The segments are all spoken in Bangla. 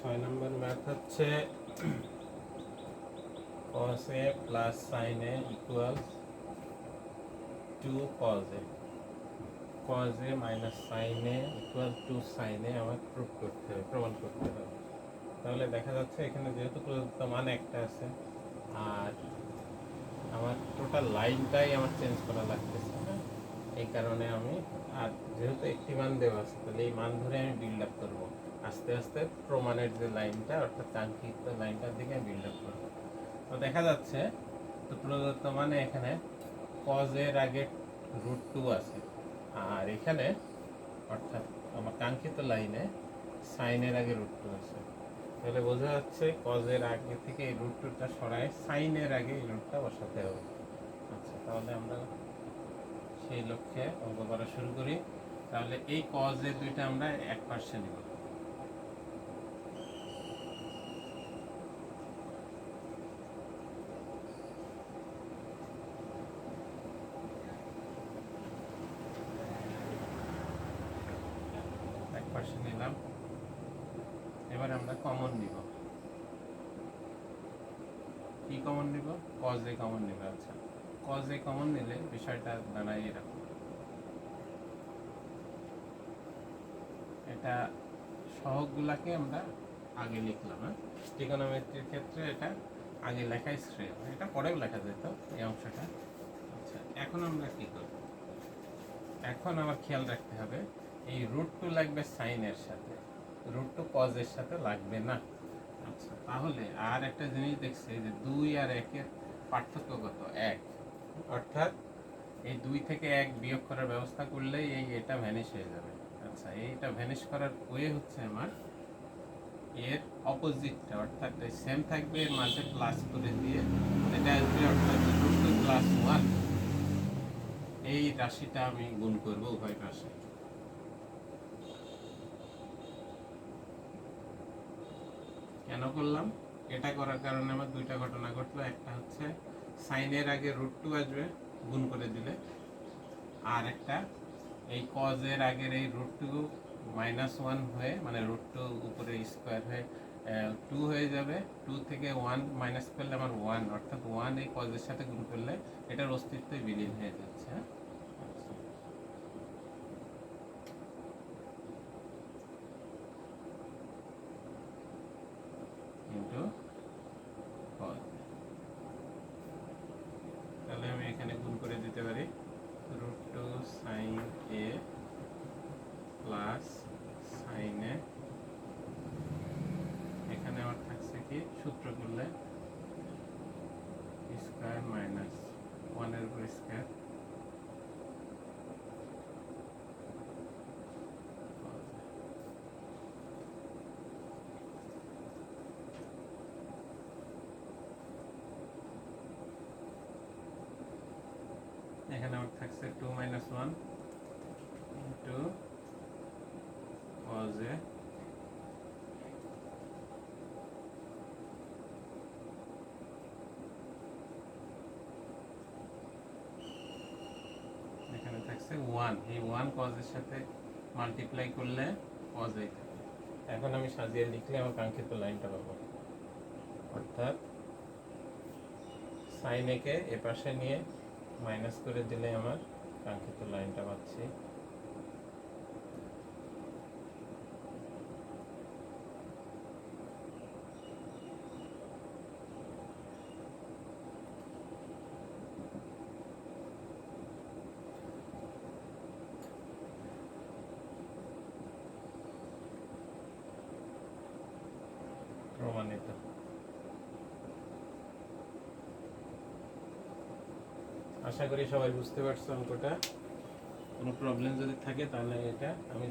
6 নম্বর ম্যাথ হচ্ছে cos a plus sin a equals 2 cos a minus sin a equals 2 sin a আমার প্রমাণ করতে হবে। তাহলে দেখা যাচ্ছে এখানে যেহেতু প্রদত্ত মান একটা আছে আর আমার টোটাল লাইনটাই আমার চেঞ্জ করা লাগতেছে না, এই কারণে আমি আর যেহেতু একটি মান দেওয়া আছে তাহলে এই মান ধরে আমি বিল্ড আপ করবো আস্তে আস্তে প্রমাণের যে লাইনটা অর্থাৎ কাঙ্ক্ষিত লাইনটার দিকে আমি বিল্ড আপ করবো। তো দেখা যাচ্ছে তো প্রদত্ত মানে এখানে cos এর আগে √2 আছে আর এখানে অর্থাৎ আমার কাঙ্ক্ষিত লাইনে sin এর আগে √2 আছে। তাহলে বোঝা যাচ্ছে cos এর আগে থেকে এই √2টা সরায় sin এর আগে এই √টা বসাতে হবে। আচ্ছা, তাহলে আমরা সেই লক্ষ্যে অঙ্ক করা শুরু করি। তাহলে এই cos এর দুইটা আমরা এক পাশে নিব। এক পাশে নিলাম, এবার আমরা কমন নিব। কি কমন নিব? cos a কমন নিব। আচ্ছা, cos a কমন নিলে বিষয়টা দাঁড়ায় এরকম, এটা সহগগুলাকে আমরা আগে লিখলাম। ট্রিগোনোমেট্রির ক্ষেত্রে এটা আগে লেখাই শ্রেয়, এটা পরেও লেখা যেত এই অংশটা। আচ্ছা, এখন আমরা কি করব? এখন আমার খেয়াল রাখতে হবে এই √2 লাগবে sin এর সাথে, √2 cos এর সাথে লাগবে না। আচ্ছা, তাহলে আর একটা জিনিস দেখছি যে 2 আর 1 এর পার্থক্য কত? 1। অর্থাৎ এই 2 থেকে 1 বিয়োগ করার ব্যবস্থা করলেই এটা ভ্যানিশ হয়ে যাবে। আচ্ছা, এইটা ভ্যানিশ করার ওয়ে হচ্ছে আমার এর অপোজিটটা, অর্থাৎ সেম থাকবে, এর মাঝে প্লাস করে দিয়ে এটা আসবে, অর্থাৎ √2 + 1 এই রাশিটা আমি গুণ করব উভয় পাশে। কেন করলাম? এটা করার কারণে আমার দুইটা ঘটনা ঘটলো। একটা হচ্ছে sin এর আগে √2 আসবে গুণ করে দিলে, আর একটা এই cos এর আগের এই √2 -1 হয়ে, মানে √2 উপরে স্কয়ার হয়ে 2 হয়ে যাবে। 2 থেকে 1 মাইনাস করলে আমার 1, অর্থাৎ 1 এই cos এর সাথে গুণ করলে এটার অস্তিত্বই বিলীন হয়ে যাচ্ছে। আচ্ছা, কিন্তু cos, তাহলে আমি এখানে গুণ করে দিতে পারি √2 sin a plus sin a, এখানে আমার থাকছে কি সূত্র করলে স্কয়ার মাইনাস 1 এর উপর স্কয়ার, এখানে আমার থাকছে 2 - 1 ইন্টু cos a এখানে থাকছে 1, এই 1 cos এর সাথে মাল্টিপ্লাই করলে cos a থাকে। এখন আমি সাজিয়ে লিখলে আমার কাঙ্ক্ষিত লাইনটা পাবো, অর্থাৎ sin a কে এ পাশে নিয়ে মাইনাস করে দিলে আমার কাঙ্ক্ষিত লাইনটা পাচ্ছি। প্রমাণিত। আশা করি সবাই বুঝতে পারছো অঙ্কটা। কোনো প্রবলেম যদি থাকে তাহলে এটা আমি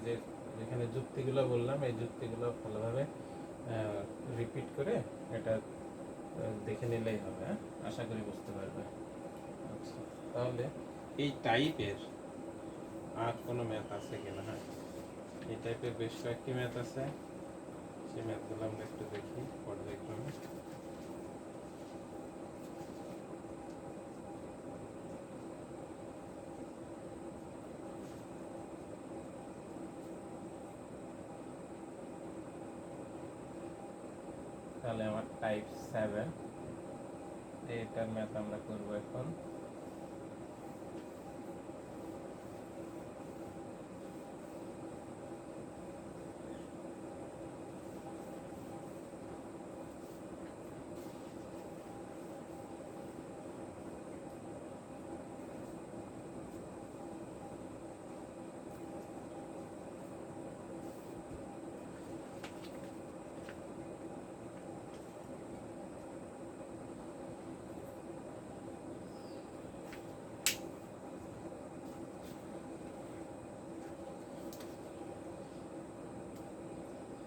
যেখানে যুক্তিগুলো বললাম এই যুক্তিগুলো ভালোভাবে রিপিট করে এটা দেখে নিলেই হবে। আশা করি বুঝতে পারবে। আচ্ছা, তাহলে এই টাইপের আর কোনো ম্যাথ আছে কিনা? হ্যাঁ, এই টাইপের বেশ কয়েকটি ম্যাথ আছে, সেই ম্যাথগুলো আমরা একটু দেখি পর্যায়ক্রমে। তাহলে আমার টাইপ 7, এটার ম্যাথ আমরা করব এখন।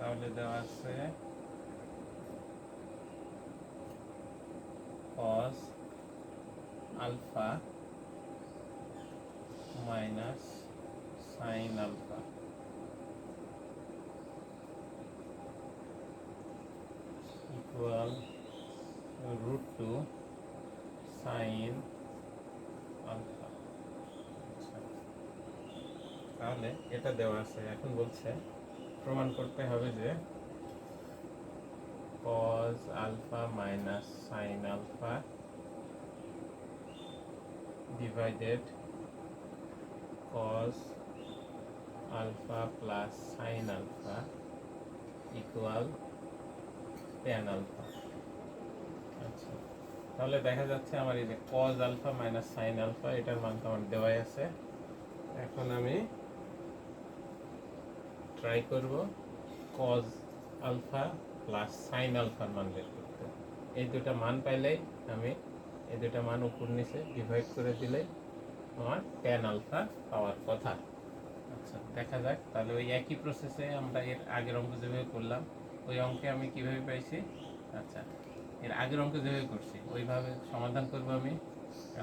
তাহলে দেওয়া আছে cos alpha minus sine alpha equal √2 sine alpha. তাহলে এটা দেওয়া আছে, এখন বলছে প্রমাণ করতে হবে যে cos alpha minus sine alpha divided cos alpha plus sine alpha equal tan alpha. আচ্ছা, তাহলে দেখা যাচ্ছে আমার এই যে cos alpha minus sine alpha এটার মান তো আমার দেওয়াই আছে। এখন আমি ট্রাই করব cos আলফা প্লাস সাইন আলফার মান বের করতে। এই দুটো মান পাইলেই আমি এই দুটো মান উপর নিচে ডিভাইড করে দিলে আমার tan আলফা পাওয়ার কথা। আচ্ছা, দেখা যাক তাহলে ওই একই প্রসেসে আমরা এর আগের অঙ্ক যেভাবে করলাম ওই অঙ্কে আমি কিভাবে পাইছি। আচ্ছা, এর আগের অঙ্ক যেভাবে করছি ওইভাবে সমাধান করব আমি।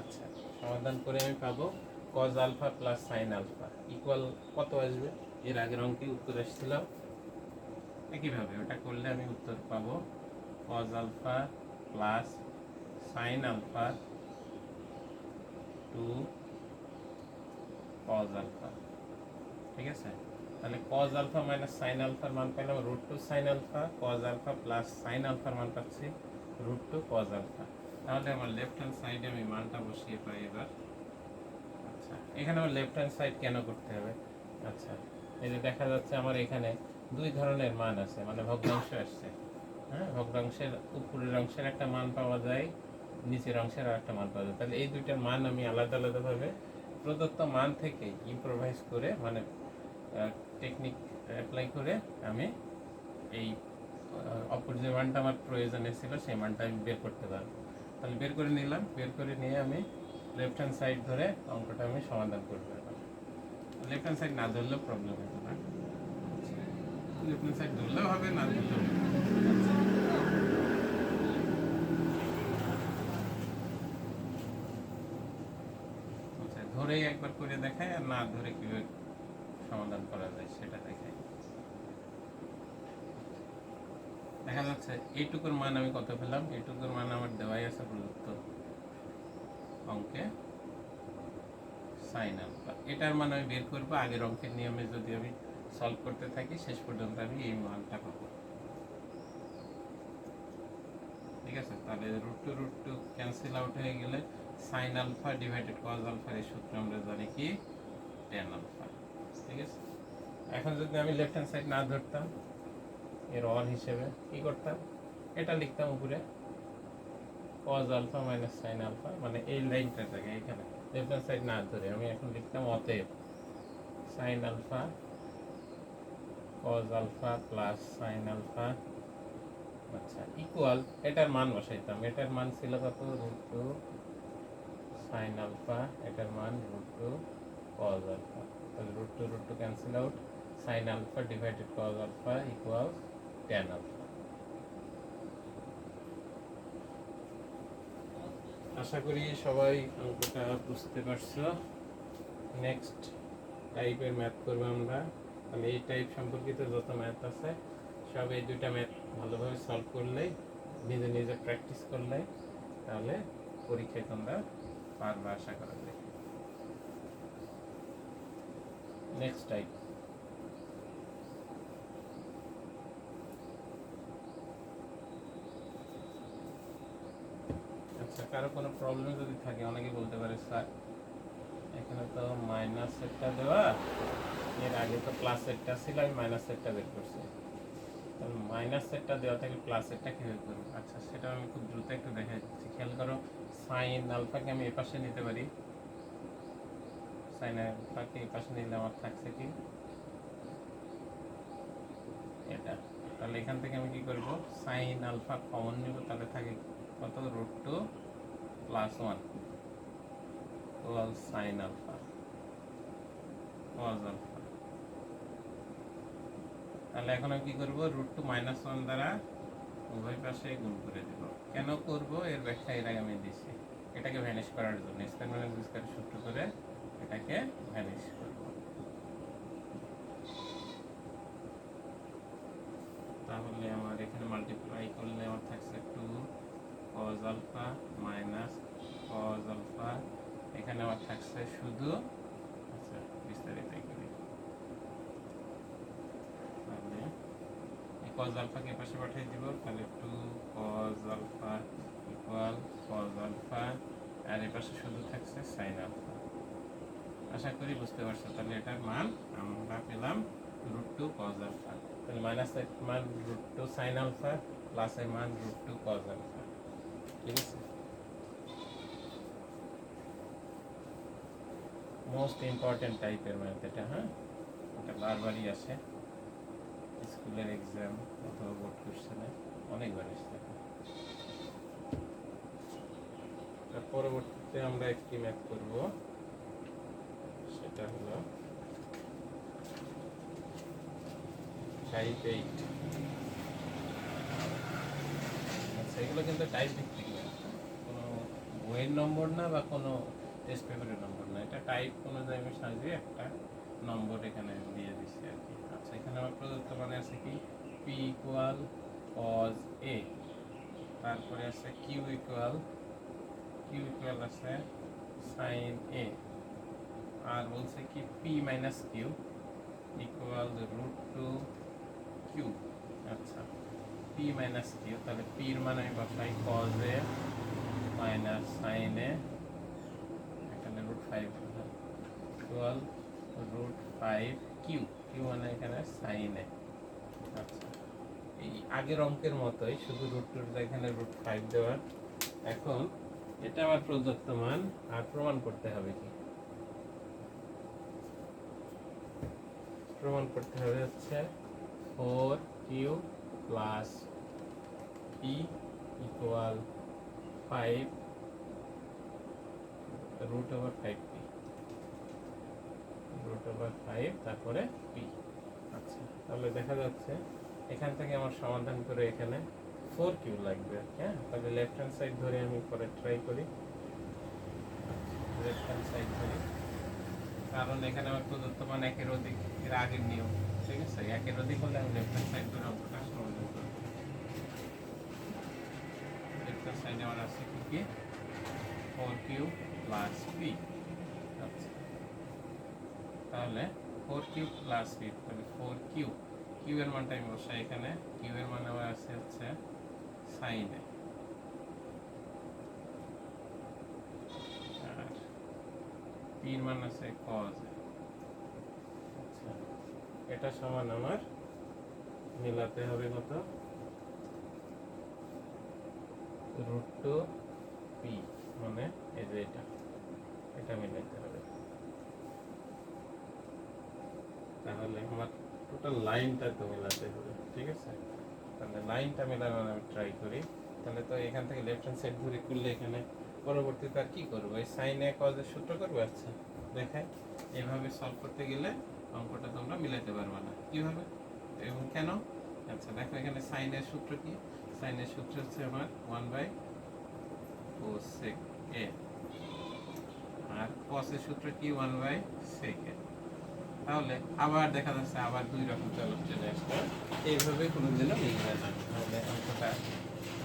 আচ্ছা, সমাধান করে আমি পাবো cos alpha plus sine alpha equal কত আসবে। এর আগের অঙ্কে উত্তর আসছিল একইভাবে, ওটা করলে আমি উত্তর পাবো cos alpha plus sine alpha two cos alpha. ঠিক আছে, তাহলে cos আলফা মাইনাস সাইন আলফার মান পেলাম √2 sine alpha, cos alpha plus sine আলফার মান পাচ্ছি √2 cos আলফা। তাহলে আমার লেফট হ্যান্ড সাইডে আমি মানটা বসিয়ে পাই এবার। আচ্ছা, এখানে আমার লেফট হ্যান্ড সাইড কেন করতে হবে। আচ্ছা, এই যে দেখা যাচ্ছে আমার এখানে দুই ধরনের মান আছে, মানে ভগ্নাংশ আসছে। হ্যাঁ, ভগ্নাংশের উপরের অংশের একটা মান পাওয়া যায়, নিচের অংশের আর একটা মান পাওয়া যায়। তাহলে এই দুইটার মান আমি আলাদা আলাদাভাবে প্রদত্ত মান থেকে ইম্প্রোভাইজ করে, মানে টেকনিক অ্যাপ্লাই করে আমি এই অপর যে মানটা আমার প্রয়োজনে ছিল সেই মানটা আমি বের করতে পারবো। তাহলে বের করে নিলাম, বের করে নিয়ে আমি লেফট হ্যান্ড সাইড ধরে অঙ্কটা আমি সমাধান করবো। লেফট হ্যান্ড সাইড না ধরলেও প্রবলেম হতো না, লেফট হ্যান্ড সাইড ধরলেও হবে, না ধরলেও হবে। আচ্ছা, ধরেই একবার করে দেখায় আর না ধরে কিভাবে সমাধান করা যায় সেটা দেখায়। দেখা যাচ্ছে এইটুকুর মান আমি কত পেলাম, এইটুকুর মান আমার দেওয়াই আছে প্রদত্ত অঙ্কে সাইন আলফা। এটার মান আমি বের করবো আগের অঙ্কের নিয়মে, যদি আমি সলভ করতে থাকি শেষ পর্যন্ত আমি এই মানটা পাবো। ঠিক আছে, তাহলে √2 ক্যান্সেল আউট হয়ে গেলে সাইন আলফা ডিভাইডেড cos আলফার এই সূত্র আমরা জানি কি tan আলফা। ঠিক আছে, এখন যদি আমি লেফট হ্যান্ড সাইড না ধরতাম, এর অন হিসেবে কি করতাম, এটা লিখতাম উপরে cos alpha minus sine alpha, মানে এই লাইনটার জায়গায় এখানে লেফট হ্যান্ড সাইড না ধরে আমি এখন লিখতাম অতএব sine alpha cos alpha plus sine alpha. আচ্ছা, ইকুয়াল এটার মান বসাইতাম, এটার মান ছিল কত √2 সাইন আলফা, এটার মান √2 cos আলফা। তাহলে √2 cancel out, sine alpha divided cos alpha equal tan alpha. আশা করি সবাই অঙ্কটা বুঝতে পারছো। নেক্সট টাইপের ম্যাথ করবো আমরা। তাহলে এই টাইপ সম্পর্কিত যত ম্যাথ আছে সব এই দুইটা ম্যাথ ভালোভাবে সলভ করলে, নিজে নিজে প্র্যাকটিস করলে, তাহলে পরীক্ষায় তোমরা পারবে আশা করা যায়। নেক্সট টাইপ, আচ্ছা, কারো কোনো প্রবলেম যদি থাকে অনেকে বলতে পারে স্যার এখানে তো মাইনাস সেটটা দেওয়া, এর আগে তো প্লাস সেটটা ছিল, আমি মাইনাস সেটটা বের করছি। তাহলে মাইনাস সেটটা দেওয়া থেকে প্লাস সেটটা কীভাবে করবো? আচ্ছা, সেটা আমি খুব দ্রুত একটু দেখাই দিচ্ছি। খেয়াল করো, সাইন আলফাকে আমি এপাশে নিতে পারি। সাইন আলফাকে এপাশে নিলে আমার থাকছে কি এটা। তাহলে এখান থেকে আমি কি করব, সাইন আলফা কমন নিব, তাহলে থাকে কত, √2 + 1 equal sine alpha cos alpha. তাহলে এখন আমি কি করব, √2 - 1 দ্বারা উভয় পাশে গুণ করে দেব। কেন করব এর ব্যাখ্যা এর আগে আমি দিয়েছি, এটাকে ভ্যানিশ করার জন্য স্কয়ার মাইনাস বি স্কয়ার সূত্র করে এটাকে ভ্যানিশ করব। তাহলে আমার এখানে মাল্টিপ্লাই করলে আমার থাকছে 2 cos alpha minus cos alpha, এখানে আমার থাকছে শুধু, আচ্ছা বিস্তারিত করি, তাহলে এই cos আলফাকে পাশে পাঠিয়ে দিব, তাহলে 2 cos alpha equal cos alpha, আর এই পাশে শুধু থাকছে sin আলফা। আশা করি বুঝতে পারছো। তাহলে এটার মান আমরা পেলাম √2 cos আলফা। তাহলে মাইনাস এর মান √2 sin আলফা, প্লাস এর মান √2 cos আলফা। ঠিক আছে, মোস্ট ইম্পর্টেন্ট টাইপের ম্যাথ এটা। হ্যাঁ, এটা বারবারই আসে স্কুলের এক্সাম অথবা বোর্ড কোশ্চেনে, অনেকবার এসেছে। তার পরবর্তীতে আমরা একটি ম্যাথ করব, সেটা হলো টাইপ 8। আচ্ছা, এগুলো কিন্তু টাইপ ভিত্তিক না, কোনো বইয়ের নম্বর না বা কোনো টেস্ট পেপারের নম্বর না, এটা টাইপ অনুযায়ী আমি সাজিয়ে একটা নম্বর এখানে দিয়ে দিচ্ছি আর কি। আচ্ছা, এখানে আমার প্রদত্ত মানে আছে কি, P ইকুয়াল cos A, তারপরে আছে Q ইকুয়াল আছে sin A, আর বলছে কি P minus Q equal √2 Q। আচ্ছা, P মাইনাস Q, তাহলে P এর মান আমি বসাই cos A minus sin A, এখানে √5 ইকুয়াল √5 Q, Q মানে এখানে sin A। আচ্ছা, এই আগের অঙ্কের মতোই, শুধু √2 এখানে √5 দেওয়া। এখন এটা আমার প্রদত্ত মান, আর প্রমাণ করতে হবে কি, প্রমাণ করতে হবে হচ্ছে 4Q plus P equal 5 √5P, √5 তারপরে P। আচ্ছা, তাহলে দেখা যাচ্ছে এখান থেকে আমার সমাধান করে এখানে 4Q লাগবে। হ্যাঁ, তাহলে লেফট হ্যান্ড সাইড ধরে আমি পরে ট্রাই করি, লেফট হ্যান্ড সাইড ধরে, কারণ এখানে আমার প্রদত্ত মান একের অধিক, এর আগের নিয়ম। ঠিক আছে, একের অধিক হলে আমি লেফট হ্যান্ড সাইড ধরে অঙ্কটা সমাধান করব। লেফট হ্যান্ড সাইডে আমার আছে কি 4Q প্লাস P। আচ্ছা, তাহলে 4Q প্লাস P, তাহলে 4Q, Q এর মানটা আমি বসাই এখানে, Q এর মান আমার আছে হচ্ছে sin A, আর P এর মান আছে cos A। আচ্ছা, এটা সমান আমার মিলাতে হবে কত, √2 P, মানে এই যে এটা মিলাতে হবে। তাহলে আমার টোটাল লাইনটা তো মিলাতে হবে। ঠিক আছে, তাহলে লাইনটা মেলানোর আমি ট্রাই করি। তাহলে তো এখান থেকে লেফট হ্যান্ড সাইড ঘুরে করলে এখানে পরবর্তীতে আর কি করবো, এই সাইন এ কজ এর সূত্র করবো। আচ্ছা দেখাই, এভাবে সলভ করতে গেলে অঙ্কটা তোমরা মিলাতে পারবে না। কিভাবে এবং কেন? আচ্ছা দেখো, এখানে সাইন এর সূত্র কি, সাইন এর সূত্র হচ্ছে আমার 1/cosec A, আর cos এর সূত্র কি 1/sec A। তাহলে আবার দেখা যাচ্ছে আবার দুই রকম চলক চলে আসবে, এইভাবে কোনোদিনও মিলবে না। তাহলে অঙ্কটা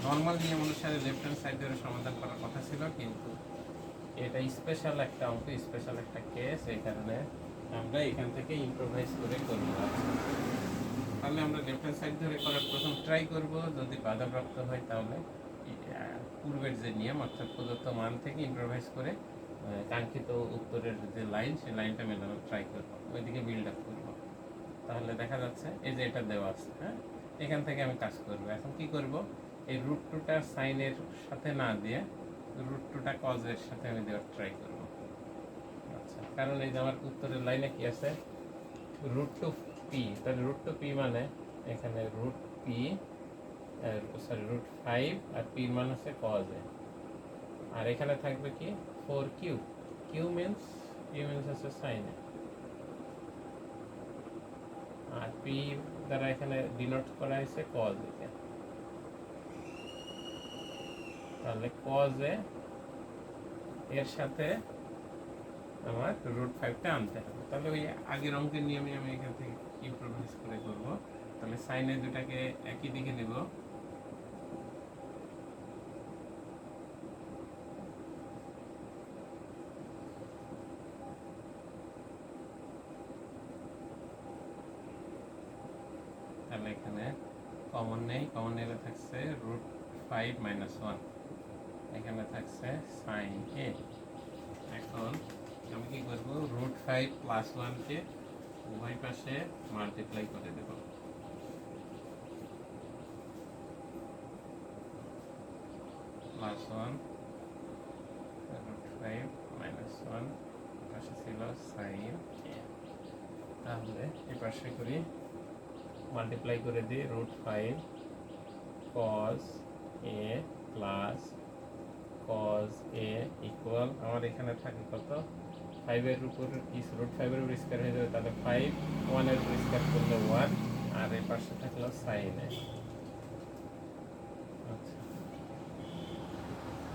নর্মাল নিয়ম অনুসারে লেফট হ্যান্ড সাইড ধরে সমাধান করার কথা ছিল, কিন্তু এটা স্পেশাল একটা অঙ্ক, স্পেশাল একটা কেস, এই কারণে আমরা এখান থেকে ইম্প্রোভাইজ করে করব। তাহলে আমরা লেফট হ্যান্ড সাইড ধরে করার প্রথম ট্রাই করব, যদি বাধাপ্রাপ্ত হয় তাহলে পূর্বের যে নিয়ম অর্থাৎ প্রদত্ত মান থেকে ইম্প্রোভাইজ করে কাঙ্ক্ষিত উত্তরের যে লাইন সেই লাইনটা মেলানোর ট্রাই করবো, ওইদিকে বিল্ড আপ করবো। তাহলে দেখা যাচ্ছে এই যে এটা দেওয়া আছে, হ্যাঁ, এখান থেকে আমি কাজ করবো। এখন কি করব, এই রুট টুটা সাইনের সাথে না দিয়ে রুট টুটা কজের সাথে আমি দেওয়ার ট্রাই করব। আচ্ছা, কারণ এই যে আমার উত্তরের লাইনে কি আছে, রুট টু পি, তাহলে রুট টু পি মানে এখানে রুট পি, সরি রুট 5 আর পির মান হচ্ছে কজ এ, আর এখানে থাকবে কি 4 কিউ, কিউ মিনস হচ্ছে সাইন এ, আর পি দ্বারা এখানে ডিনোট করা হয়েছে কজ এ। তাহলে কজ এ এর সাথে আমার রুট 5টা আনতে হবে। তাহলে ওই আগের অঙ্কের নিয়মে আমি এখান থেকে ইমপ্রোভাইজ করে করব। তাহলে সাইনের দুটাকে একই দিকে নেব, তাহলে এখানে কমন নেই, কমন নিলে থাকছে রুট 5 মাইনাস 1, এখানে থাকছে সাইন এ। এখন আমি কি করব, রুট 5 প্লাস 1কে উভয় পাশে মাল্টিপ্লাই করে দেব। প্লাস 1 রুট 5 মাইনাস 1, পাশে ছিল সাইন এ। তাহলে এই পাশে করি, মাল্টিপ্লাই করে দিই root 5 cos A plus cos A equal, আমার এখানে থাকে কত, 5 এর উপর রুট 5 এর উপর স্কয়ার হয়ে যাবে, তাহলে 5, 1 এর উপর স্কয়ার করলে 1, আর এই পাশে থাকলো সাইন এ। আচ্ছা,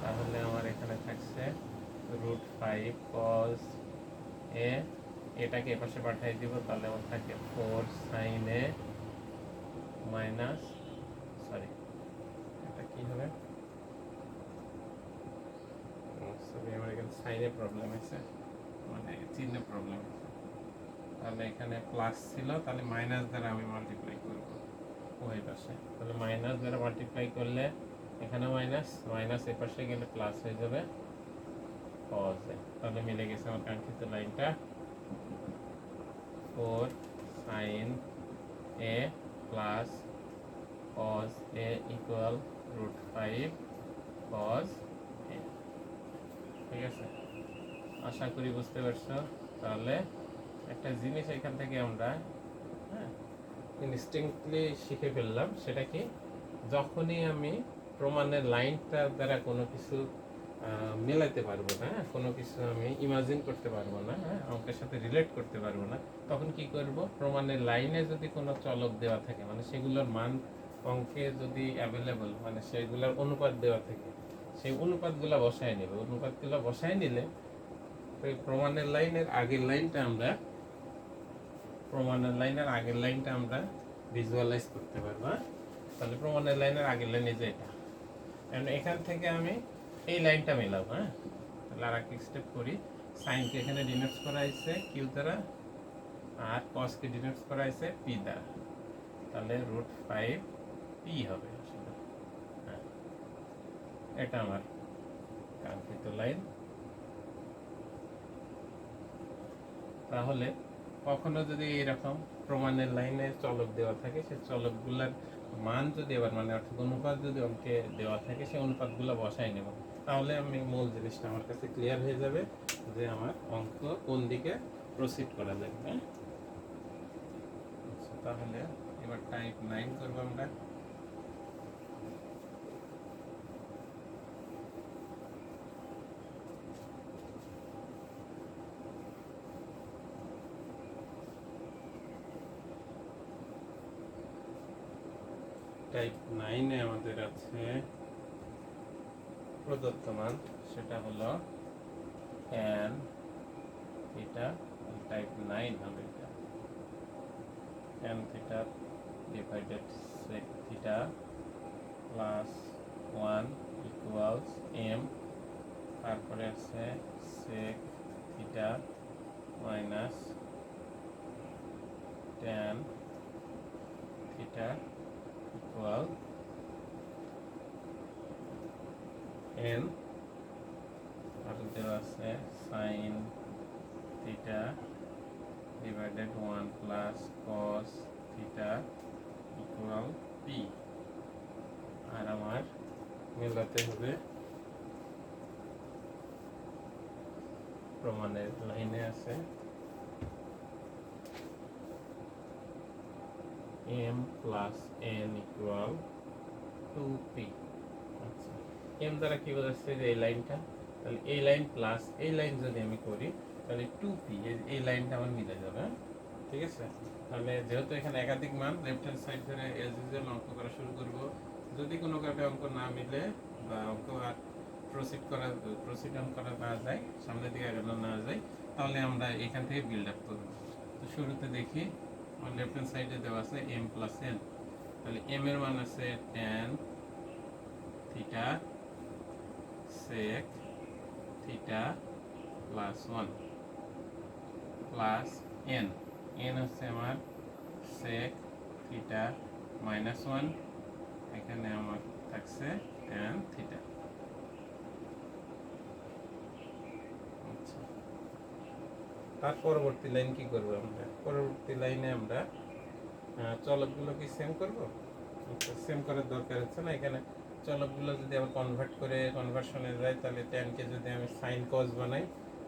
তাহলে আমার এখানে থাকছে রুট 5 কজ এ, এটাকে এ পাশে পাঠিয়ে দিব, তাহলে আমার থাকে 4 সাইন এ মাইনাস, সরি এটা কি হবে, সরি আমার এখানে সাইনে প্রবলেম আছে, মানে চিহ্নে প্রবলেম আছে। তাহলে এখানে প্লাস ছিল, তাহলে মাইনাস দ্বারা আমি মাল্টিপ্লাই করব ওই পাশে। তাহলে মাইনাস দ্বারা মাল্টিপ্লাই করলে এখানে মাইনাস, মাইনাস এই পাশে গেলে প্লাস হয়ে যাবে কজ এ। তাহলে মিলে গেছে আমার কাঙ্ক্ষিত লাইনটা, 4 sine A plus cos A equal root 5 cos A. ঠিক আছে, আশা করি বুঝতে পারছো। তাহলে একটা জিনিস এখান থেকে আমরা ইনস্টিংক্টলি শিখে ফেললাম, সেটা কি, যখনই আমি প্রমাণের লাইনটা দ্বারা কোনো কিছু মেলাতে পারবো না, কোনো কিছু আমি ইমাজিন করতে পারবো না, অঙ্কের সাথে রিলেট করতে পারবো না, তখন কি করব, প্রমাণের লাইনে যদি কোনো চলক দেওয়া থাকে, মানে সেগুলোর মান অঙ্কে যদি অ্যাভেলেবল, মানে সেগুলোর অনুপাত দেওয়া থাকে, সেই অনুপাতগুলো বসায় নেবে। অনুপাতগুলো বসায় নিলে ওই প্রমাণের লাইনের আগের লাইনটা আমরা ভিজুয়ালাইজ করতে পারবো। তাহলে প্রমাণের লাইনের আগের লাইনে যে এটা, এখান থেকে আমি এই লাইনটা মেলাবো। তাহলে আর এক স্টেপ করি, সাইনকে এখানে ডিনোট করা হয়েছে কিউ দ্বারা, আর কসকে ডিনোট করা হয়েছে পি দ্বারা, তাহলে রুট 5 পি হবে আসলে। এটা আমার কাঙ্ক্ষিত লাইন। তাহলে কখনো যদি এরকম প্রমাণের লাইনে চলক দেওয়া থাকে, সেই চলকগুলোর মান যদি এবার মানে অর্থাৎ অনুপাত যদি অঙ্কে দেওয়া থাকে, সেই অনুপাতগুলো বসাই নেব, তাহলে আমি মূল জিনিসটা আমার কাছে ক্লিয়ার হয়ে যাবে যে আমার অঙ্ক কোন দিকে প্রসিড করা যাবে। তাহলে এবার টাইপ 9 করবো আমরা। টাইপ 9 এ আমাদের আছে প্রদত্ত মান, সেটা হলো tan থিটা, টাইপ 9 হবে এটা, tan theta divided sec theta plus 1 equals m, তারপরে আছে sec theta minus tan theta equal n আর দেওয়া আছে sine theta divided 1 plus cos theta equal p. আর আমার মেলাতে হবে প্রমাণের লাইনে আছে m plus n equal 2p। আচ্ছা, m দ্বারা কি বোঝাচ্ছে যে এই লাইনটা, তাহলে এই লাইন প্লাস এই লাইন যদি আমি করি তাহলে 2p, এই লাইনটা আমার মিলে যাবে। ঠিক আছে, তাহলে যেহেতু এখানে একাধিক মান, লেফট হ্যান্ড সাইড ধরে এজ ইউজুয়াল অঙ্ক করা শুরু করব। যদি কোনো কারণে অঙ্ক না মিলে বা অঙ্ক আর প্রসিড করা না যায়, সামনের দিকে এগোনো না যায়, তাহলে আমরা এখান থেকে বিল্ড আপ করব। তো শুরুতে দেখি আমার লেফট হ্যান্ড সাইডে দেওয়া আছে m প্লাস n। তাহলে m এর মান আছে tan theta sec theta plus 1 plus n, n হচ্ছে আমার sec থিটা মাইনাস 1, এখানে আমার থাকছে tan থিটা। আচ্ছা, তার পরবর্তী লাইন কি করব আমরা? পরবর্তী লাইনে আমরা চলকগুলো কি সেম করব? আচ্ছা, সেম করার দরকার হচ্ছে না। এখানে চলকগুলো যদি আবার কনভার্ট করে কনভার্সনে যায়, তাহলে tan কে যদি আমি sin cos বানাই,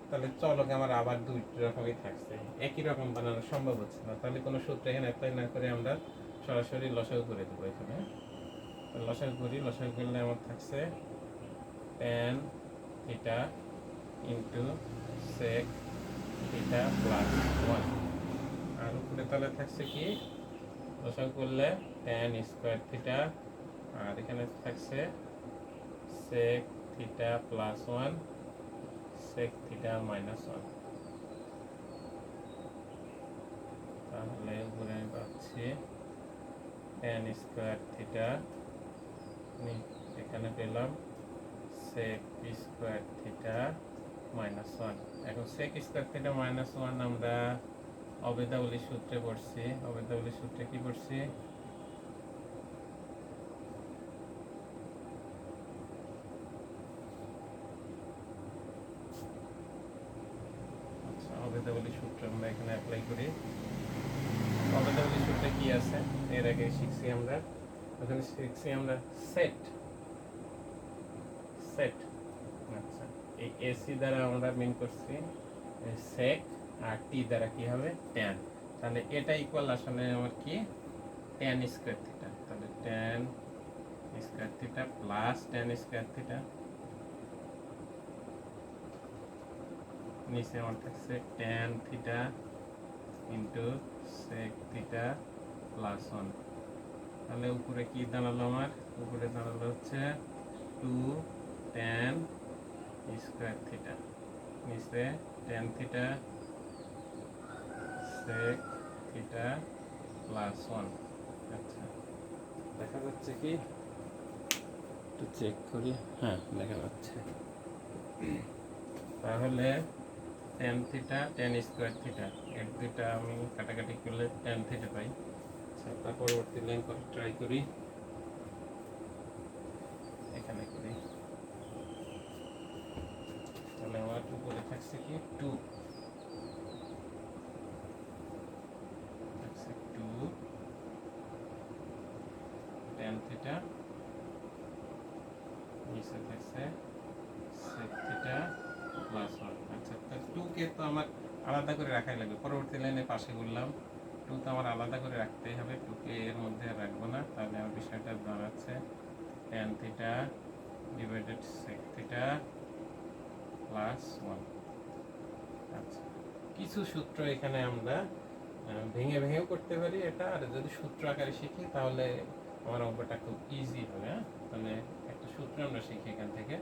তাহলে চলক আমার আবার দুই রকমই থাকছে, একই রকম বানানো সম্ভব হচ্ছে না। তাহলে কোনো সূত্র এখানে অ্যাপ্লাই না করে আমরা সরাসরি লসাগু করে দেবো। এখানে লসাগু করি, লসাগু করলে আমার থাকছে tan theta into sec theta plus 1। আর উপরে তাহলে থাকছে কি, লসাগু করলে tan স্কয়ার থিটা, আর এখানে থাকছে sec theta plus 1 sec theta minus 1। তাহলে উপরে আমি পাচ্ছি tan স্কয়ার থিটা, এখানে পেলাম sec স্কয়ার থিটা মাইনাস 1। এখন sec স্কয়ার থিটা মাইনাস 1 আমরা অবেদাবলী সূত্রে পড়ছি। অবেদাবলী সূত্রে কি পড়ছি? আচ্ছা, অবেদাবলী সূত্র আমরা এখানে অ্যাপ্লাই করি। অবেদাবলী সূত্রে কি আছে এর আগে শিখছি আমরা, ওখানে শিখছি আমরা সেট। আচ্ছা, এই এসি দ্বারা আমরা মিন করছি sec, আর টি দ্বারা কি হবে tan। তাহলে এটা ইকুয়াল আসলে আমার কি tan স্কয়ার থিটা। তাহলে tan square theta plus tan square theta, নিচে আমার থাকছে tan theta into sec theta plus 1। তাহলে উপরে কি দাঁড়ালো আমার? উপরে দাঁড়ালো হচ্ছে 2 tan স্কয়ার থিটা, নিচে tan theta sec theta plus 1। আচ্ছা, দেখা যাচ্ছে কি? একটু চেক করি। হ্যাঁ, দেখা যাচ্ছে। তাহলে tan theta tan square theta, এর দুইটা আমি কাটাকাটি করলে tan থিটা পাই। আচ্ছা, তার পরবর্তী লাইন করে ট্রাই করি। এখানে করি, তাহলে আমার উপরে থাকছে কি 2 tan থিটা, নিচে থাকছে sec থিটা প্লাস 1। আচ্ছা, তাহলে 2 কে তো আমার আলাদা করে রাখাই লাগবে। পরবর্তী লাইনে পাশে করলাম, 2 তো আমার আলাদা করে রাখতেই হবে, 2 কে এর মধ্যে রাখবো না। তাহলে আমার বিষয়টা দাঁড়াচ্ছে tan theta divided sec theta plus 1। আচ্ছা, কিছু সূত্র এখানে আমরা ভেঙে ভেঙেও করতে পারি এটা, আর যদি সূত্র আকারে শিখি তাহলে আমার অঙ্কটা খুব ইজি হবে। হ্যাঁ, তাহলে একটা সূত্র আমরা শিখি এখান থেকে,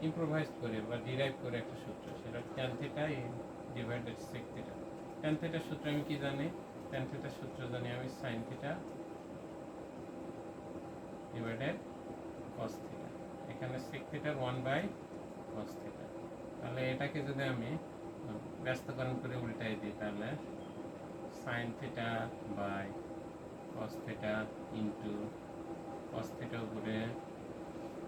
ইম্প্রোভাইজ করে বা ডিরাইভ করে একটা সূত্র, সেটা tan theta divided sec theta. tan থিটার সূত্র আমি কি জানি? tan থিটার সূত্র জানি আমি sin theta divided cos theta, এখানে sec থিটার 1/cos থিটা। তাহলে এটাকে যদি আমি ব্যস্তকরণ করে উল্টাই দিই, তাহলে sin theta by cos theta into cos theta উপরে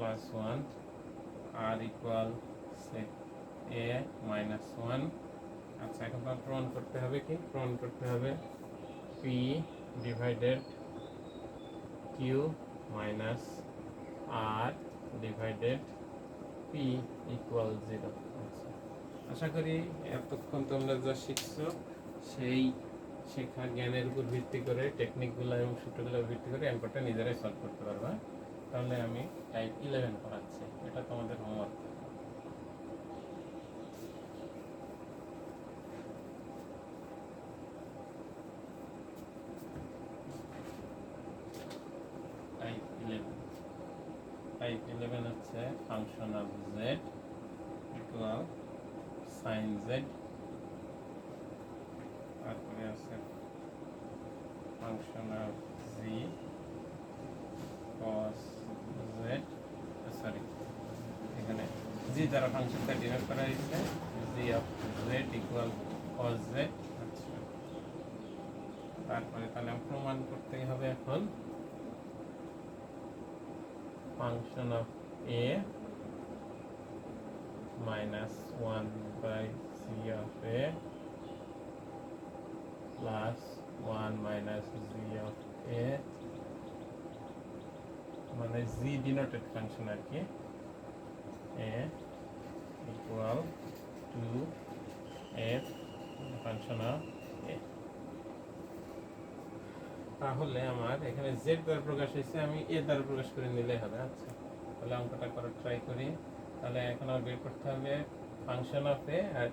প্লাস 1 আর ইকুয়াল সেক এ মাইনাস 1। আচ্ছা, এখন তার প্রমাণ করতে হবে কি? প্রমাণ করতে হবে পি ডিভাইডেড কিউ মাইনাস আর ডিভাইডেড পি ইকুয়াল 0। আচ্ছা, আশা করি এতক্ষণ তোমরা যা শিখছো সেই শেখা জ্ঞানের উপর ভিত্তি করে টেকনিকগুলো এবং সূত্রগুলোর ভিত্তি করে অঙ্কটা নিজেরাই সলভ করতে পারবা। তাহলে আমি টাইপ 11 পড়াচ্ছি, এটা তোমাদের হোমওয়ার্ক। টাইপ 11 হচ্ছে function of Z equal sine Z, তারপরে আছে function of G cos Z, sorry এখানে জি দ্বারা ফাংশনটা ডিনোট করা হয়েছে, G of Z equal cos Z. আচ্ছা, তারপরে তাহলে প্রমাণ করতে হবে এখন function of A minus 1 by C of A plus 1 minus G of A, মানে জি ডিনোটেড ফাংশন আর কি, A equal to F function of A. তাহলে আমার এখানে জেড দ্বারা প্রকাশ হয়েছে, আমি এ দ্বারা প্রকাশ করে নিলে হবে। আচ্ছা, তাহলে অঙ্কটা করার ট্রাই করি। তাহলে এখন আমার বের করতে হবে ফাংশন অফ এ আর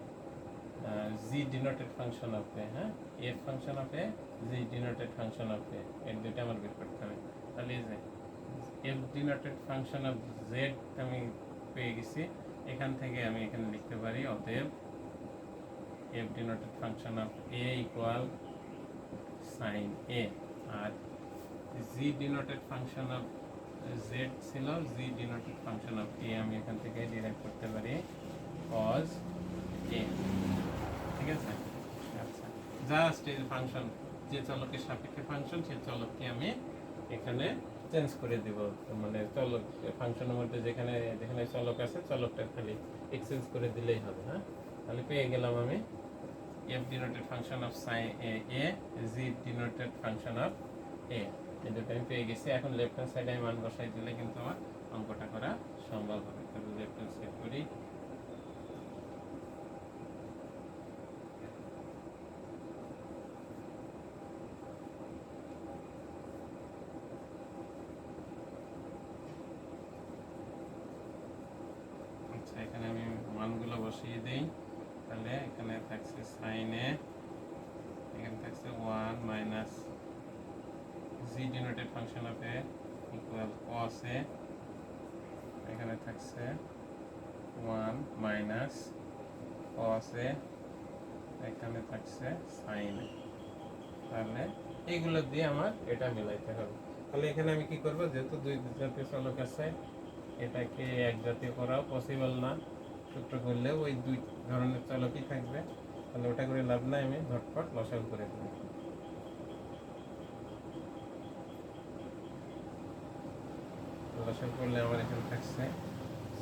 জি ডিনোটেড ফাংশন অফ এ। হ্যাঁ, f function of a, g denoted function of a, এর দুইটা আমার বের করতে হবে। তাহলে এই যে f denoted function of z আমি পেয়ে গেছি, এখান থেকে আমি এখানে লিখতে পারি অতএব F denoted function of A equal sine A, আর জি ডিনোটেড ফাংশন অফ জেড ছিল G denoted function of A, আমি এখান থেকে ডিরাইভ করতে পারি cos এ। ঠিক আছে? আচ্ছা, জাস্ট এই ফাংশন, যে চলকের সাপেক্ষে ফাংশন সেই চলককে আমি এখানে চেঞ্জ করে দিব, মানে চলক ফাংশনের মধ্যে যেখানে যেখানে চলক আছে চলকটা খালি এক্সচেঞ্জ করে দিলেই হবে। হ্যাঁ, তাহলে পেয়ে গেলাম আমি f denoted function of sin a, g denoted function of a, এই দুটো আমি পেয়ে গেছি। এখন লেফট হ্যান্ড সাইডে আমি মান বসাই দিলে কিন্তু আমার অঙ্কটা করা সম্ভব হবে। তাহলে লেফট হ্যান্ড সাইড করি, আচ্ছা এখানে আমি মানগুলো বসিয়ে দিই। তাহলে এখানে থাকছে সাইন এ, এখানে থাকছে 1 minus G denoted function of A equal cos এ, এখানে থাকছে 1 মাইনাস cos এ, এখানে থাকছে সাইন এ। তাহলে এইগুলো দিয়ে আমার এটা মিলাইতে হবে। তাহলে এখানে আমি কি করব, যেহেতু দুই জাতীয় চলক আছে, এটাকে এক জাতীয় করাও পসিবল না, সূত্র করলেও ওই দুই ধরনের চলকই থাকবে। তাহলে ওটা করে লাভ নাই, আমি ঝটপট লসাগু করে দেব। লসাগু করলে আমার এখানে থাকছে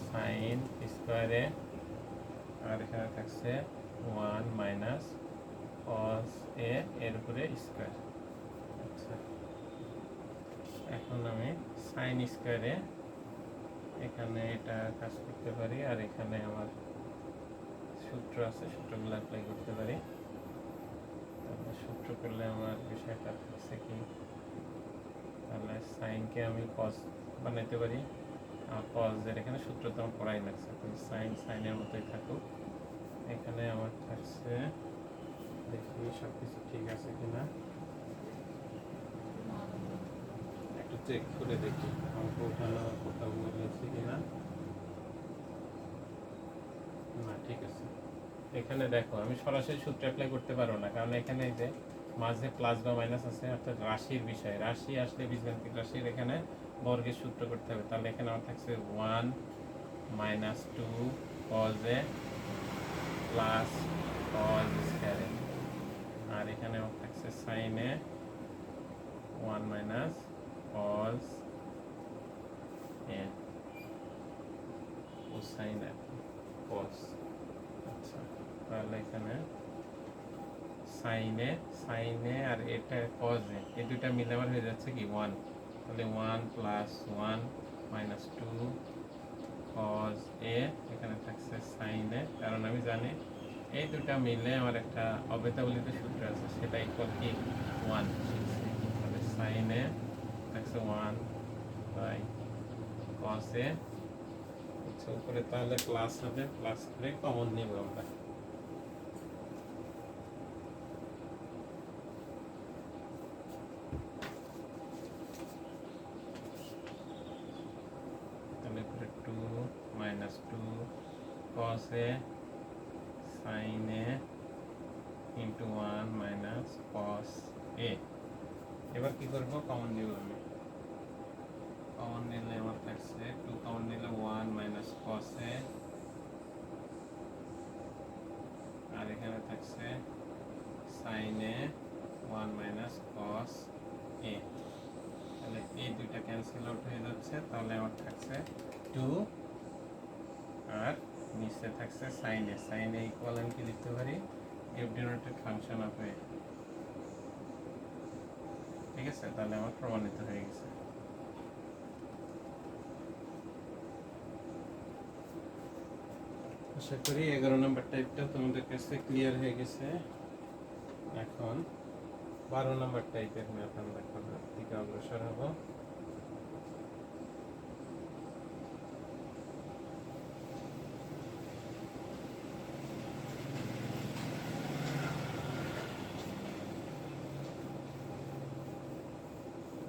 সাইন স্কোয়ারে, আর এখানে থাকছে 1 মাইনাস cos এ এর উপরে স্কোয়ার। আচ্ছা, এখন আমি সাইন স্কোয়ারে এখানে এটা কাজ করতে পারি, আর এখানে আমার সূত্র আছে, সূত্রগুলো অ্যাপ্লাই করতে পারি। তাহলে সূত্র করলে আমার বিষয়টা থাকছে কি, তাহলে সাইনকে আমি cos বানাইতে পারি, আর cos এর এখানে সূত্র তো আমার পড়াই লাগছে, তাহলে সাইন সাইনের মতোই থাকুক। এখানে আমার থাকছে, দেখি সব কিছু ঠিক আছে কিনা, একটু চেক করে দেখি অঙ্ক উঠানো কোথাও বলেছি কিনা। না, ঠিক আছে। এখানে দেখো আমি সরাসরি সূত্র অ্যাপ্লাই করতে পারবো না, কারণ এখানে এই যে মাঝে প্লাস বা মাইনাস আছে, অর্থাৎ রাশির বিষয়, রাশি আসলে বীজগাণিতিক রাশির এখানে বর্গের সূত্র করতে হবে। তাহলে এখানে আমার থাকছে 1 মাইনাস 2 cos এ প্লাস cos স্কয়ার এ, আর এখানে আমার থাকছে সাইন এ 1 মাইনাস cos এ। সাইন আর কস। আচ্ছা, তাহলে এখানে সাইনে আর এটা কজে, এই দুইটা মিলে আমার হয়ে যাচ্ছে কি 1। তাহলে 1 প্লাস 1 মাইনাস 2 কজ এ, এখানে থাকছে সাইনে, কারণ আমি জানি এই দুটা মিলে আমার একটা অবেদাবলিত সূত্র আছে, সেটা ইকুয়াল কি 1। তাহলে সাইনে থাকছে 1 বাই কস এ। আচ্ছা, উপরে তাহলে প্লাস হবে, প্লাস করে কমন নেব আমরা। তাহলে উপরে 2 minus 2 cos a sin a into 1 minus cos a। এবার কি করব, কমন নিব আমি। কমন নিলে আমার থাকছে 2, কমন নিলে 1 মাইনাস cos a, আর এখানে থাকছে sin a 1 minus cos a। তাহলে এই দুইটা ক্যান্সেল আউট হয়ে যাচ্ছে, তাহলে আমার থাকছে 2 আর নিচে থাকছে sin a ইকুয়াল আমি কি লিখতে পারি, f denoted function of a। ঠিক আছে, তাহলে আমার প্রমাণিত হয়ে গেছে। আশা করি 11 নম্বর টাইপটা তোমাদের কাছে ক্লিয়ার হয়ে গেছে। এখন 12 নম্বর টাইপের ম্যাথ আমরা করার দিকে অগ্রসর হব।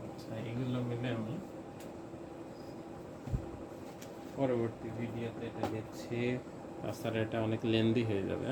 আচ্ছা, এগুলো মিলে আমি পরবর্তী ভিডিওতে এটা দেখছি, তাছাড়া এটা অনেক লেন্দি হয়ে যাবে।